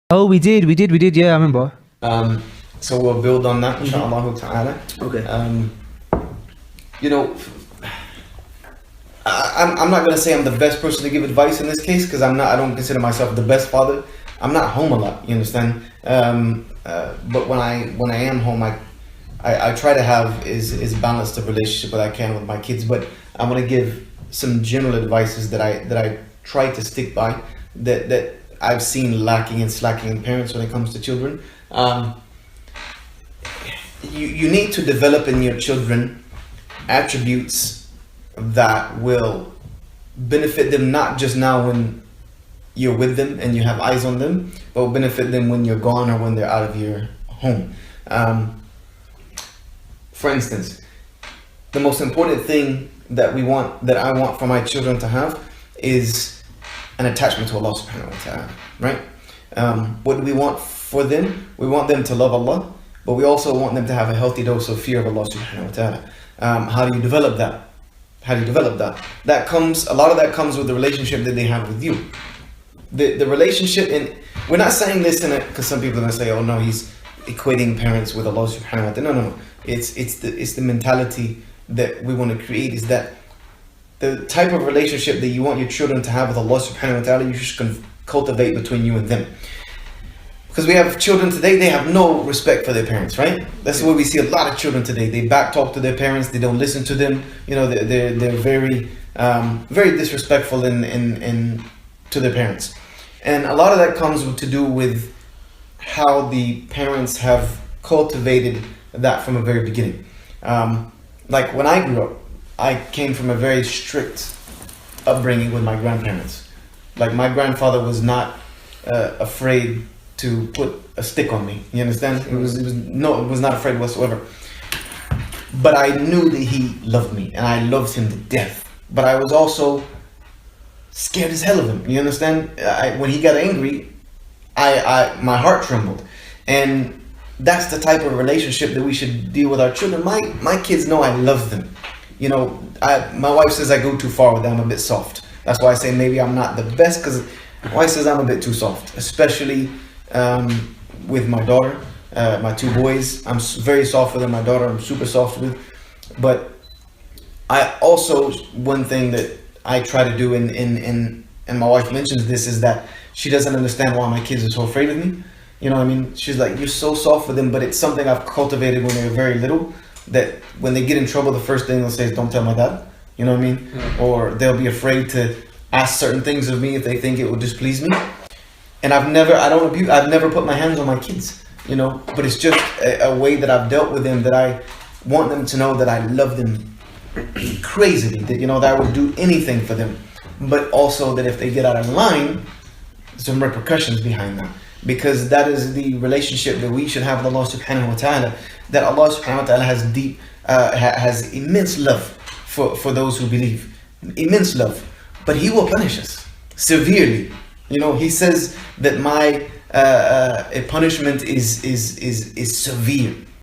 Oh, we did. Yeah, I remember. So we'll build on that, inshallah ta'ala. Okay. You know, I'm not gonna say I'm the best person to give advice in this case, because I don't consider myself the best father. I'm not home a lot, you understand? But when I am home, I try to have is balanced a relationship that I can with my kids. But I'm gonna give some general advices that I try to stick by, that I've seen lacking and slacking in parents when it comes to children. You need to develop in your children attributes that will benefit them, not just now when you're with them and you have eyes on them, but will benefit them when you're gone or when they're out of your home. For instance, the most important thing that I want for my children to have is an attachment to Allah subhanahu wa ta'ala, right? What do we want for them? We want them to love Allah, but we also want them to have a healthy dose of fear of Allah subhanahu wa ta'ala. How do you develop that? A lot of that comes with the relationship that they have with you. The relationship, and we're not saying this because some people are going to say, oh no, he's equating parents with Allah subhanahu wa ta'ala. No. It's the mentality that we want to create, is that the type of relationship that you want your children to have with Allah subhanahu wa ta'ala, you should cultivate between you and them. Because we have children today, they have no respect for their parents, right? That's what we see a lot of children today. They backtalk to their parents, they don't listen to them. You know, they're very very disrespectful in to their parents. And a lot of that comes to do with how the parents have cultivated that from a very beginning. Like when I grew up, I came from a very strict upbringing with my grandparents. Like my grandfather was not afraid to put a stick on me. You understand? It was not afraid whatsoever. But I knew that he loved me, and I loved him to death. But I was also scared as hell of him. You understand? When he got angry, my heart trembled. And that's the type of relationship that we should deal with our children. My kids know I love them. You know, my wife says I go too far with them. I'm a bit soft. That's why I say maybe I'm not the best, because my wife says I'm a bit too soft, especially with my daughter, my two boys. I'm very soft with them. My daughter, I'm super soft with. But I also, one thing that I try to do, and my wife mentions this, is that she doesn't understand why my kids are so afraid of me. You know what I mean? She's like, you're so soft with them, but it's something I've cultivated when they were very little, that when they get in trouble, the first thing they'll say is, don't tell my dad. You know what I mean? Yeah. Or they'll be afraid to ask certain things of me if they think it will displease me. And I've never put my hands on my kids, you know, but it's just a way that I've dealt with them, that I want them to know that I love them crazily, that, you know, that I would do anything for them, but also that if they get out of line, some repercussions behind that. Because that is the relationship that we should have with Allah subhanahu wa ta'ala, that Allah subhanahu wa ta'ala has immense love for those who believe, immense love, but He will punish us severely. You know, He says that my punishment is severe.